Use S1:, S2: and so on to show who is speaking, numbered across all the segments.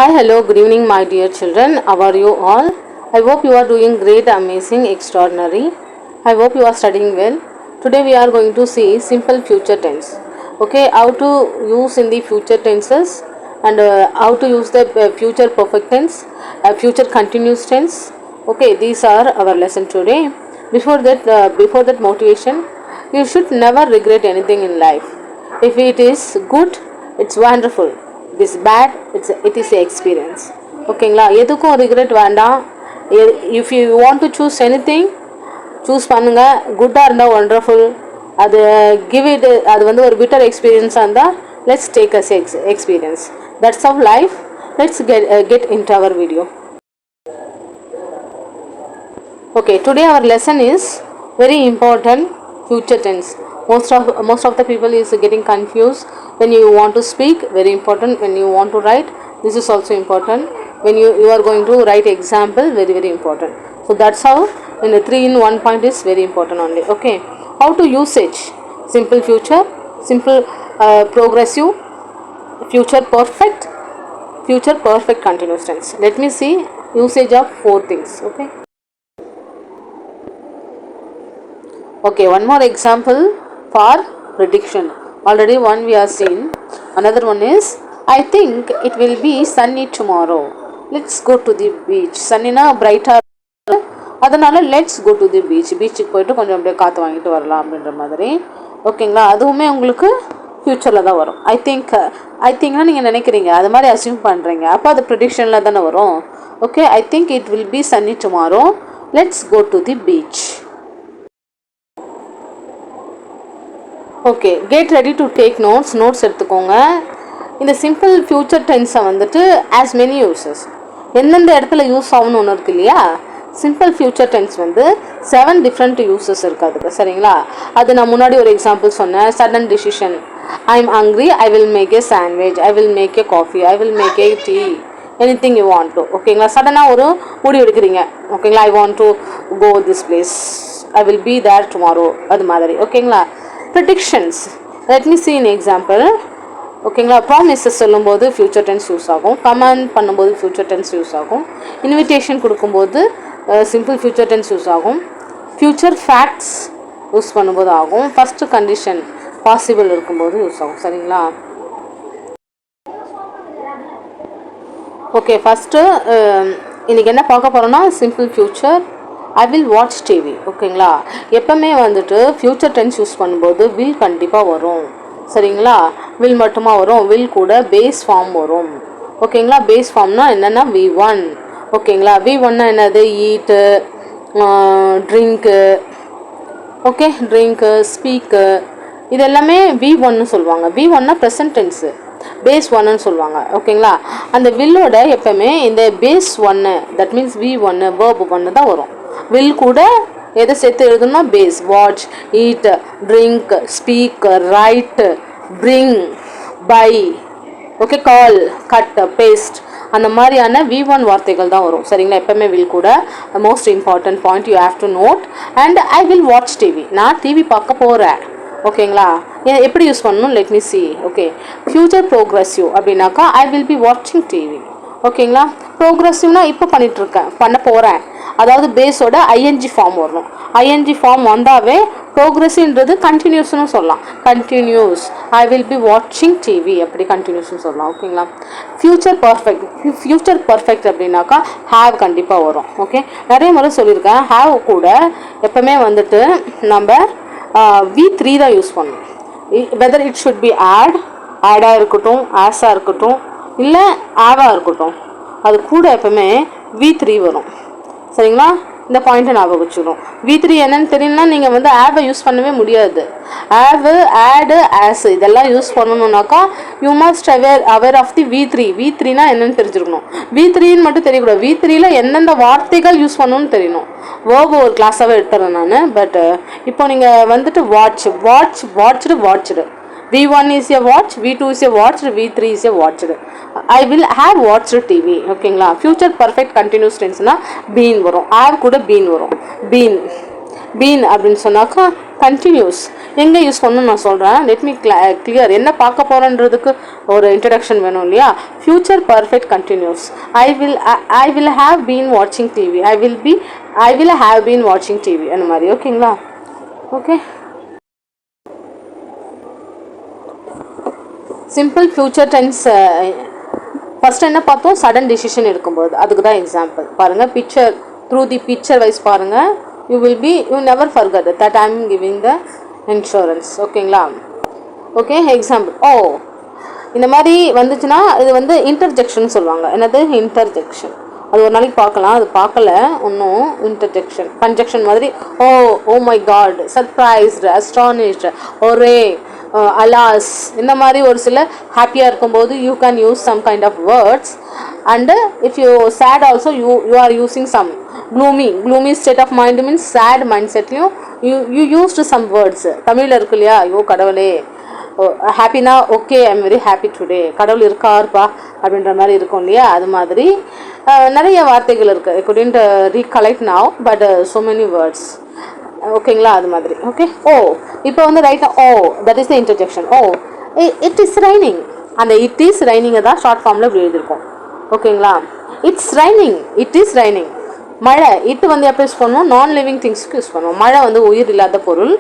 S1: Hi, hello, good evening, my dear children. How are you all? I hope you are doing great, amazing, extraordinary. I hope you are studying well. Today we are going to see simple future tense. Okay, how to use in the future tenses and how to use the future perfect tense, future continuous tense. Okay, these are our lesson today. Before that motivation, you should never regret anything in life. If it is good, it's wonderful. This bad, it is a experience. ஓகேங்களா, எதுக்கும் regret வேண்டாம். If you want to choose anything, choose பண்ணுங்க. குட்டாக இருந்தால் wonderful, அது give it, அது வந்து ஒரு bitter எக்ஸ்பீரியன்ஸாக இருந்தால் let's take as experience. That's of life. Let's get into our video. Okay, today our lesson is very important, future tense. Most of the people is getting confused when you want to speak, very important. When you want to write, this is also important. When you are going to write example, very important. So that's how in the 3 in 1 point is very important only. Okay, how to usage simple future, simple progressive, future perfect continuous tense. Let me see usage of 4 things. Okay, one more example for prediction. Already one we have seen. Another one is, I think it will be sunny tomorrow. Let's go to the beach. Sunny na brighter, அதனால let's go to the beach. பீச்சுக்கு போயிட்டு கொஞ்சம் அப்படியே காற்று வாங்கிட்டு வரலாம் அப்படின்ற மாதிரி. ஓகேங்களா, அதுவுமே உங்களுக்கு ஃப்யூச்சரில் தான் வரும். ஐ திங்க்னா நீங்கள் நினைக்கிறீங்க, அது மாதிரி அசியூம் பண்ணுறீங்க, அப்போ அது ப்ரிடிக்ஷனில் தானே வரும். Okay, I think it will be sunny tomorrow, let's go to the beach. Okay, get ready to take notes எடுத்துக்கோங்க. இந்த சிம்பிள் ஃப்யூச்சர் டென்ஸை வந்துட்டு ஆஸ் மெனி யூசஸ், எந்தெந்த இடத்துல யூஸ் ஆகும்னு ஒன்று இருக்கு இல்லையா. சிம்பிள் ஃப்யூச்சர் டென்ஸ் வந்து 7 டிஃப்ரெண்ட் யூசஸ் இருக்குது அதுக்கு. சரிங்களா, அது நான் முன்னாடி ஒரு எக்ஸாம்பிள் சொன்னேன். Sudden decision, I am hungry, I will make a sandwich, I will make a coffee, I will make a tea, anything you want to. ஓகேங்களா, சடனாக ஒரு முடிவு எடுக்கிறீங்க. ஓகேங்களா, I want to go this place, I will be there tomorrow, அது மாதிரி. ஓகேங்களா, predictions, let me see an example. ஓகேங்களா, ப்ராமிசஸ் சொல்லும்போது ஃப்யூச்சர் டென்ஸ் யூஸ் ஆகும். கமெண்ட் பண்ணும்போது ஃப்யூச்சர் டென்ஸ் யூஸ் ஆகும். இன்விடேஷன் கொடுக்கும்போது சிம்பிள் ஃப்யூச்சர் டென்ஸ் யூஸ் ஆகும். ஃப்யூச்சர் ஃபேக்ட்ஸ் யூஸ் பண்ணும்போது ஆகும். ஃபஸ்ட்டு கண்டிஷன் பாசிபிள் இருக்கும்போது யூஸ் ஆகும். சரிங்களா, ஓகே, ஃபஸ்ட்டு இன்றைக்கி என்ன பார்க்க போகிறோன்னா simple future. I will watch TV. ஓகேங்களா, எப்போவுமே வந்துட்டு ஃப்யூச்சர் டென்ஸ் யூஸ் பண்ணும்போது வில் கண்டிப்பாக வரும். சரிங்களா, வில் மட்டுமா வரும், வில் கூட பேஸ் ஃபார்ம் வரும். ஓகேங்களா, பேஸ் ஃபார்ம்னா என்னென்னா V1. ஓகேங்களா, V1னா என்னது, ஈட்டு, ட்ரிங்க்கு, ஓகே, ட்ரிங்க்கு, ஸ்பீக்கு, இது எல்லாமே V1ன்னு சொல்லுவாங்க. V1னா ப்ரெசன்ட் டென்ஸு, பேஸ் 1ன்னு சொல்லுவாங்க. ஓகேங்களா, அந்த வில்லோட எப்போவுமே இந்த base 1, that means V1 verb 1 தான் வரும். வில் கூட எதை சேர்த்து எழுதணும்னா base, watch, eat, drink, speak, write, bring, buy, okay, call, cut, paste, அந்த மாதிரியான V1 வார்த்தைகள் தான் வரும். சரிங்களா, எப்போவுமே வில் கூட. Most important point you have to note. And I will watch TV, நான் டிவி பார்க்க போகிறேன். ஓகேங்களா, எப்படி யூஸ் பண்ணணும், let me see. Okay, future progressive அப்படின்னாக்கா ஐ வில் பி வாட்சிங் டிவி. ஓகேங்களா, ப்ரோக்ரஸிவ்னா இப்போ பண்ணிகிட்ருக்கேன், பண்ண போகிறேன், அதாவது பேஸோட ஐஎன்ஜி ஃபார்ம் வரணும். ஐஎன்ஜி ஃபார்ம் வந்தாவே ப்ரோக்ரஸிவ்ன்றது கண்டினியூஸ்னு சொல்லலாம். கண்டினியூஸ், ஐ வில் பி வாட்சிங் டிவி, அப்படி கண்டினியூஸ்னு சொல்லலாம். ஓகேங்களா, ஃப்யூச்சர் பர்ஃபெக்ட் அப்படின்னாக்கா ஹேவ் கண்டிப்பாக வரும். ஓகே, நிறைய முறை சொல்லியிருக்கேன், ஹேவ் கூட எப்போவுமே வந்துட்டு நம்ம V3 தான் யூஸ் பண்ணணும். வெதர் இட் ஷுட் பி ஆடாக இருக்கட்டும், ஆஸாக இருக்கட்டும், இல்லை ஆவாக இருக்கட்டும், அது கூட எப்போவுமே V3 வரும். சரிங்களா, இந்த பாயிண்ட்டை ஞாபகம் வச்சுக்கணும். V3 என்னன்னு தெரியலனா நீங்கள் வந்து ஆவை யூஸ் பண்ணவே முடியாது. ஆவு, ஆடு, ஆஸ் இதெல்லாம் யூஸ் பண்ணணுன்னாக்கா you must aware of the V3னா என்னன்னு தெரிஞ்சுருக்கணும். V3ன்னு மட்டும் தெரியக்கூடாது, V3ல எந்தெந்த வார்த்தைகள் யூஸ் பண்ணணும்னு தெரியணும். வேர்பு ஒரு கிளாஸாகவே எடுத்துறேன் நான். பட் இப்போ நீங்கள் வந்துட்டு watched V1 is a watch, V2 is a watched, V3 is a watched. I will have watched TV. ஓகேங்களா, ஃபியூச்சர் பர்ஃபெக்ட் கண்டினியூஸ் டென்ஸ்னா பீன் வரும், have கூட பீன் வரும். பீன், பீன் அப்படின்னு சொன்னாக்கா கண்டினியூஸ். எங்கே யூஸ் பண்ணணும்னு நான் சொல்கிறேன். Let me clear. என்ன பார்க்க போகிறேன்றதுக்கு ஒரு இன்ட்ரடக்ஷன் வேணும் இல்லையா? Future perfect continuous. I will have been வாட்சிங் TV. I will have been வாட்சிங் டிவி அந்த மாதிரி. ஓகேங்களா? Okay. Simple future tense first என்ன பார்த்தோம்? சடன் டிசிஷன் எடுக்கும்போது. அதுக்கு தான் எக்ஸாம்பிள் பாருங்கள். Picture through the picture wise பாருங்கள். You never forget that I am giving the insurance. ஓகேங்களா? ஓகே. எக்ஸாம்பிள் இந்த மாதிரி வந்துச்சுன்னா இது வந்து இன்டர்ஜெக்ஷன் சொல்லுவாங்க. என்னது? இன்டர்ஜெக்ஷன். அது ஒரு நாளைக்கு பார்க்கலாம். அது பார்க்கல இன்னும். இன்டர்ஜெக்ஷன் கன்ஜெக்ஷன் மாதிரி. Oh my god, surprised, astonished, hurray, alas, இந்த மாதிரி ஒரு சில ஹாப்பியாக இருக்கும்போது you can use some kind of words. And if you sad also you are using some gloomy state of mind means sad mindsetலையும் you used some words. தமிழில் இருக்கு இல்லையா? ஐயோ கடவுளே, ஹாப்பினா okay I am very happy today, கடவுள் இருக்காருப்பா அப்படின்ற மாதிரி இருக்கும் இல்லையா? அது மாதிரி நிறைய வார்த்தைகள் இருக்குது. ஐ couldn't recollect now but so many words. ஓகேங்களா? அது மாதிரி. ஓகே. இப்போ வந்து ரைட்டாக that is the interjection. It is raining. அந்த இட் இஸ் ரைனிங்கை தான் ஷார்ட் ஃபார்மில் இப்படி எழுதியிருக்கோம். ஓகேங்களா? It's raining, it is raining. மழை, இட்டு வந்து எப்போ யூஸ் பண்ணுவோம்? நான் லிவிங் திங்ஸ்க்கு யூஸ் பண்ணுவோம். மழை வந்து உயிர் இல்லாத பொருள்,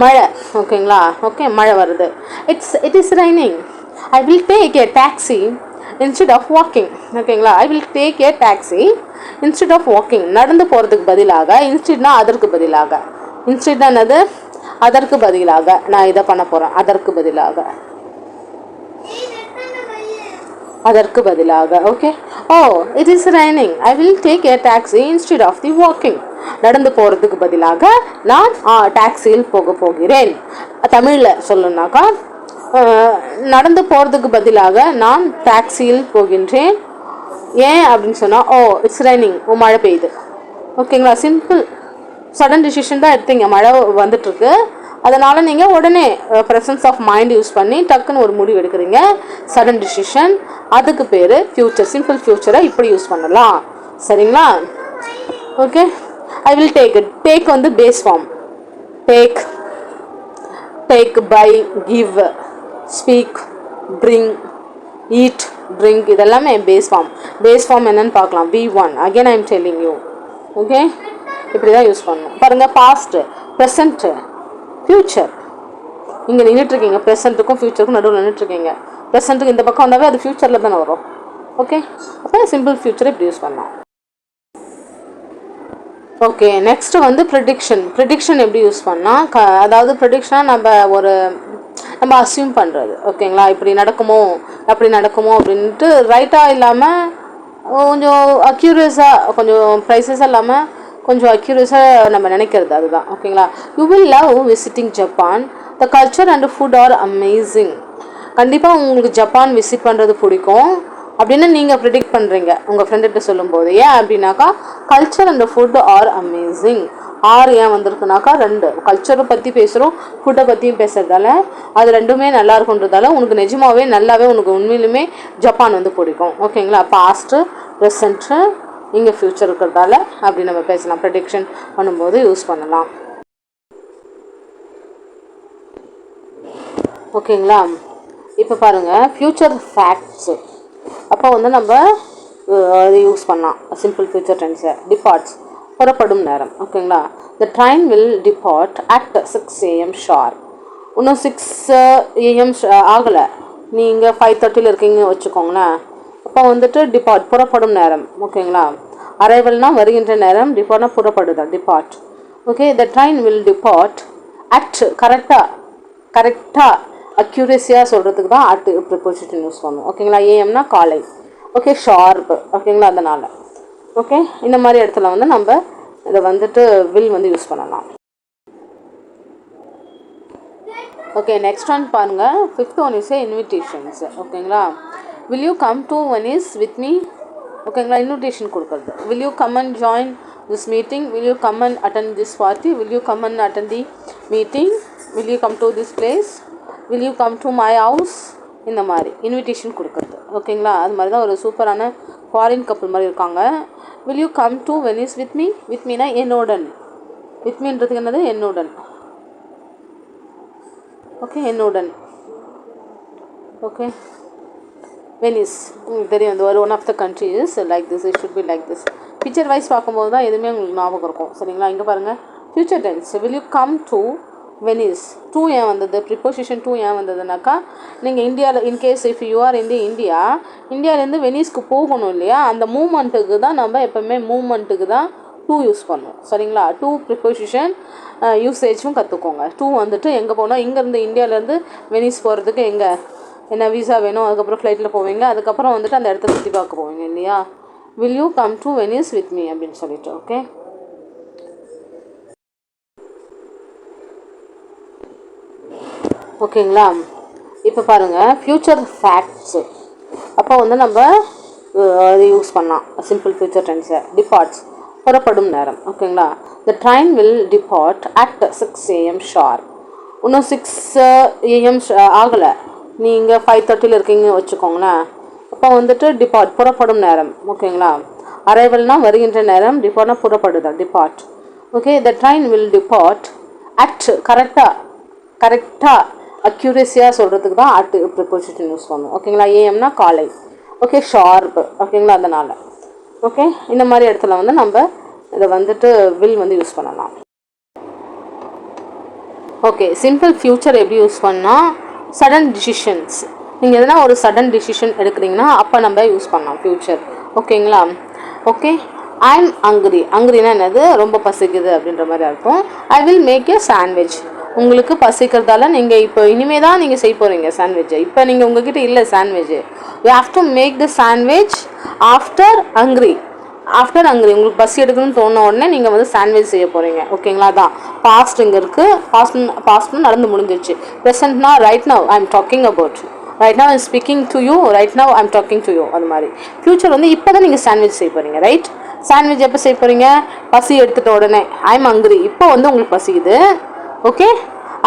S1: மழை. ஓகேங்களா? ஓகே. மழை வருது. It is raining. I will take a taxi instead of walking. ஓகேங்களா? I will take a taxi instead of walking. நடந்து போகிறதுக்கு பதிலாக, இன்ஸ்டெட்னா அதற்கு பதிலாக, இன்ஸ்டெட் என்னது? அதற்கு பதிலாக நான் இதை பண்ண போகிறேன். அதற்கு பதிலாக, அதற்கு பதிலாக. Okay. It is raining. I will take a taxi instead of the walking. நடந்து போகிறதுக்கு பதிலாக நான் டாக்ஸியில் போகிறேன். தமிழில் சொல்லணுன்னாக்கா நடந்து போகிறதுக்கு பதிலாக நான் டாக்ஸியில் போகின்றேன். ஏன் அப்படின்னு சொன்னால் இட்ஸ் ரைனிங், மழை பெய்யுது. ஓகேங்களா? சிம்பிள் சடன் டிசிஷன் தான் எடுத்தீங்க. மழை வந்துட்டுருக்கு, அதனால் நீங்கள் உடனே ப்ரெசன்ஸ் ஆஃப் மைண்ட் யூஸ் பண்ணி டக்குன்னு ஒரு முடிவு எடுக்கிறீங்க. Sudden decision. அதுக்கு பேர் ஃப்யூச்சர். சிம்பிள் ஃப்யூச்சரை இப்படி யூஸ் பண்ணலாம். சரிங்களா? Okay. I will take. Take வந்து base form. Take, buy, give, speak, bring, eat, drink, இதெல்லாமே பேஸ் ஃபார்ம். பேஸ் ஃபார்ம் என்னன்னு பார்க்கலாம். V1. Again I am telling you. Okay. இப்படி தான் யூஸ் பண்ணணும். பாருங்கள். Past, present, future. இங்கே நின்றுட்டுருக்கீங்க. ப்ரெசண்ட்டுக்கும் ஃப்யூச்சருக்கும் நடுவில் நின்றுட்டுருக்கீங்க. ப்ரெசண்ட்டுக்கு இந்த பக்கம் வந்தாவே அது ஃப்யூச்சரில் தானே வரும். ஓகே. அப்போ சிம்பிள் ஃப்யூச்சரை இப்படி யூஸ் பண்ணலாம். ஓகே. நெக்ஸ்ட்டு வந்து ப்ரிடிக்ஷன் எப்படி யூஸ் பண்ணால் அதாவது ப்ரிடிக்ஷனாக நம்ம அஸ்யூம் பண்ணுறது. ஓகேங்களா? இப்படி நடக்குமோ அப்படி நடக்குமோ அப்படின்ட்டு ரைட்டாக இல்லாமல் கொஞ்சம் அக்யூரஸாக, கொஞ்சம் ப்ரைஸஸாக இல்லாமல் கொஞ்சம் அக்யூரஸாக நம்ம நினைக்கிறது. அதுதான். ஓகேங்களா? You will love visiting Japan. The culture and food R amazing. கண்டிப்பாக உங்களுக்கு ஜப்பான் விசிட் பண்ணுறது பிடிக்கும் அப்படின்னு நீங்கள் ப்ரிடிக்ட் பண்ணுறீங்க உங்கள் ஃப்ரெண்டுகிட்ட சொல்லும்போது. ஏன் அப்படின்னாக்கா culture and food R amazing. ஏன் வந்திருக்குனாக்கா 2 கல்ச்சரை பற்றி பேசுகிறோம், ஃபுட்டை பற்றியும் பேசுகிறதால அது ரெண்டுமே நல்லா இருக்குன்றதால உனக்கு நிஜமாகவே நல்லாவே உனக்கு உண்மையிலுமே ஜப்பான் வந்து பிடிக்கும். ஓகேங்களா? பாஸ்ட்டு, ப்ரெசண்ட்டு, இங்கே ஃப்யூச்சர் இருக்கிறதால அப்படி நம்ம பேசலாம். ப்ரெடிக்ஷன் பண்ணும்போது யூஸ் பண்ணலாம். ஓகேங்களா? இப்போ பாருங்கள். ஃப்யூச்சர் ஃபேக்ட்ஸு அப்போ வந்து நம்ம அது யூஸ் பண்ணலாம். Simple future டென்ஸை. டிபார்ட்ஸ், புறப்படும் நேரம். ஓகேங்களா? த train will depart at 6 AM sharp. இன்னும் 6 AM ஆகலை, நீங்கள் 5:30 இருக்கீங்கன்னு வச்சுக்கோங்களேன். அப்போ வந்துட்டு டிபார்ட், புறப்படும் நேரம். ஓகேங்களா? அரைவல்னா வருகின்ற நேரம், டிபார்ட்னா புறப்படுதல், depart. Okay. The train will depart at. கரெக்டாக அக்யூரேசியாக சொல்கிறதுக்கு தான் அட் ப்ரிப்போசிஷன் யூஸ் பண்ணுவோம். ஓகேங்களா? ஏஎம்னா காலை. ஓகே. ஷார்ப். ஓகேங்களா? அதனால் ஓகே. இந்த மாதிரி இடத்துல வந்து நம்ம இதை வந்துட்டு வில் வந்து யூஸ் பண்ணலாம். ஓகே. நெக்ஸ்ட் ஒன் பாருங்கள். 5th one is invitations. ஓகேங்களா? Will you come to Venice with me. ஓகேங்களா? இன்விடேஷன் கொடுக்குறது. Will you come and join this meeting, will you come and attend this party, will you come and attend the meeting, will you come to this place, will you come to my house. இந்த மாதிரி invitation கொடுக்குறது. ஓகேங்களா? அது மாதிரி தான் ஒரு சூப்பரான foreign couple மாதிரி இருக்காங்க. Will you come to Venice with me. With மீனா என்னோடன். வித் மீன்றதுக்கு என்னது? என்னுடன். ஓகே, என்னுடன். ஓகே, வெனிஸ் உங்களுக்கு தெரியும், இந்த ஒரு one of the country is like this, it should be like this. Picture wise பார்க்கும்போது தான் எதுவுமே உங்களுக்கு ஞாபகம் இருக்கும். சரிங்களா? இங்கே பாருங்கள், future tense. Will you come to Venice? To ஏன் வந்தது? ப்ரிப்போசிஷன் டூ ஏன் வந்ததுனாக்கா, நீங்கள் இந்தியாவில் இன்கேஸ் இஃப் யூ ஆர் இந்த இந்தியாவிலேருந்து வெனிஸ்க்கு போகணும் இல்லையா, அந்த மூமெண்ட்டுக்கு தான் நம்ம எப்போவுமே மூமெண்ட்டுக்கு தான் டூ யூஸ் பண்ணுவோம். சரிங்களா? டூ ப்ரிப்போசிஷன் யூசேஜும் கற்றுக்கோங்க. டூ வந்துட்டு எங்கே போனால், இங்கேருந்து இந்தியாவிலேருந்து வெனிஸ் போகிறதுக்கு எங்கே என்ன விசா வேணும், அதுக்கப்புறம் ஃப்ளைட்டில் போவீங்க, அதுக்கப்புறம் வந்துட்டு அந்த இடத்த சுற்றி பார்க்க போவீங்க இல்லையா. Will you come to Venice with me அப்படின்னு சொல்லிட்டு. ஓகே, ஓகேங்களா? இப்போ பாருங்கள், ஃப்யூச்சர் ஃபேக்ட்ஸு. அப்போ வந்து நம்ம அது யூஸ் பண்ணலாம் சிம்பிள் ஃப்யூச்சர் டென்ஸை. டிபார்ட்ஸ், புறப்படும் நேரம். ஓகேங்களா? த train will depart at 6 AM sharp. இன்னும் 6 AM ஆகலை, நீங்கள் 5:30 இருக்கீங்கன்னு வச்சுக்கோங்களேன். அப்போ வந்துட்டு டிபார்ட், புறப்படும் நேரம். ஓகேங்களா? அரைவல்னால் வருகின்ற நேரம், டிபார்ட்னா புறப்படுதல், depart. Okay, the train will depart at, கரெக்டாக அக்யூரேசியாக சொல்கிறதுக்கு தான் அட் ப்ரிப்போசிஷன் யூஸ் பண்ணுவோம். ஓகேங்களா? ஏஎம்னா காலை. Okay, sharp. ஓகேங்களா? அதனால் ஓகே, இந்த மாதிரி இடத்துல வந்து நம்ம இதை வந்துட்டு வில் வந்து யூஸ் பண்ணலாம். ஓகே, சிம்பிள் ஃப்யூச்சர் எப்படி யூஸ் பண்ணால், சடன் டிசிஷன்ஸ். நீங்கள் எதனா ஒரு சடன் டிசிஷன் எடுக்கிறீங்கன்னா அப்போ நம்ம யூஸ் பண்ணலாம் ஃப்யூச்சர். ஓகேங்களா? Okay, I am hungry. ஹங்க்ரினா என்னது? ரொம்ப பசிக்குது அப்படின்ற மாதிரி அர்த்தம். I will make a sandwich. உங்களுக்கு பசிக்கிறதால நீங்கள் இப்போ இனிமேல் தான் நீங்கள் செய்ய போகிறீங்க சாண்ட்விட்சை. இப்போ நீங்கள் உங்ககிட்ட இல்லை sandwich. You have to make the sandwich after hungry. உங்களுக்கு பசி எடுக்கணும்னு தோணுன உடனே நீங்கள் வந்து சாண்ட்விச் செய்ய போகிறீங்க. ஓகேங்களா? தான் பாஸ்ட் இங்கே இருக்குது. பாஸ்ட்னு நடந்து முடிஞ்சிருச்சு. ப்ரெசென்ட்னா right now I am talking about. Right now I am speaking to you. Right now I am talking to you. அது மாதிரி ஃப்யூச்சர் வந்து இப்போ தான் நீங்கள் சாண்ட்விச் செய்ய போகிறீங்க. ரைட்? சாண்ட்விச் எப்போ செய்ய போகிறீங்க? பசி எடுத்துகிட்ட உடனே. I am hungry. இப்போ வந்து உங்களுக்கு பசிக்குது. Okay,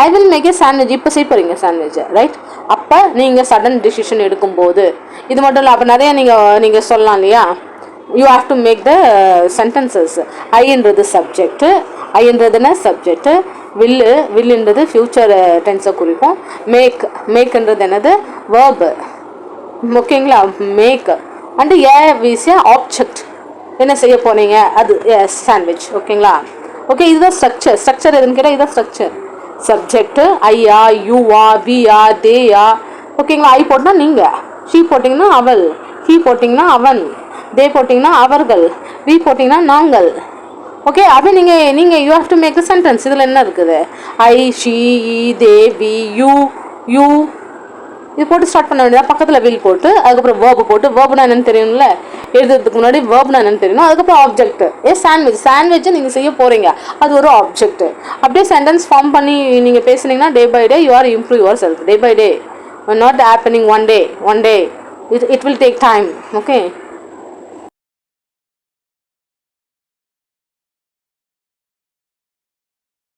S1: I will make a sandwich. இப்போ செய்ய போகிறீங்க சாண்ட்விட்சை. ரைட்? அப்போ நீங்கள் சடன் டிசிஷன் எடுக்கும்போது இது மட்டும் இல்லை, அப்போ நிறைய நீங்கள் சொல்லலாம் இல்லையா. You have to make the sentences. ஐன்றது சப்ஜெக்ட்டு, ஐன்றதுன்னா சப்ஜெக்ட்டு. வில்லுன்றது ஃப்யூச்சர் டென்ஸை குறிக்கும். மேக்ன்றது என்னது? வேர்பு. ஓகேங்களா? Make and with object. என்ன செய்ய போனீங்க? அது சாண்ட்விச். ஓகேங்களா? ஓகே, இதுதான் ஸ்ட்ரக்சர் எதுன்னு கேட்டால் இதுதான் ஸ்ட்ரக்சர். சப்ஜெக்ட்டு ஐயா, யூவா, வியா, தேயா. ஓகேங்களா? ஐ போட்டிங்கன்னா நீங்கள், ஷீ போட்டிங்கன்னா அவள், ஹீ போட்டிங்கன்னா அவன், தே போட்டிங்கன்னா அவர்கள், வி போட்டிங்கன்னா நாங்கள். ஓகே, அப்போ நீங்கள் you have to make the sentence. இதில் என்ன இருக்குது? I, she, he, they, we, you இது போட்டு ஸ்டார்ட் பண்ண வேண்டியதாக. பக்கத்தில் வில் போட்டு அதுக்கப்புறம் வேர்பு போட்டு, வேர்புனா என்னென்னு தெரியும்ல, எழுதுறதுக்கு முன்னாடி வேர்புனா என்னென்னு தெரியணும். அதுக்கப்புறம் ஆப்ஜெக்ட். சாண்ட்விச்சை நீங்கள் செய்ய போகிறீங்க, அது ஒரு ஆப்ஜெக்ட். அப்படியே சென்டென்ஸ் ஃபார்ம் பண்ணி நீங்கள் பேசுனீங்கன்னா day by day you are improve yourself. Day by day, not happening one day. It will take time. Okay.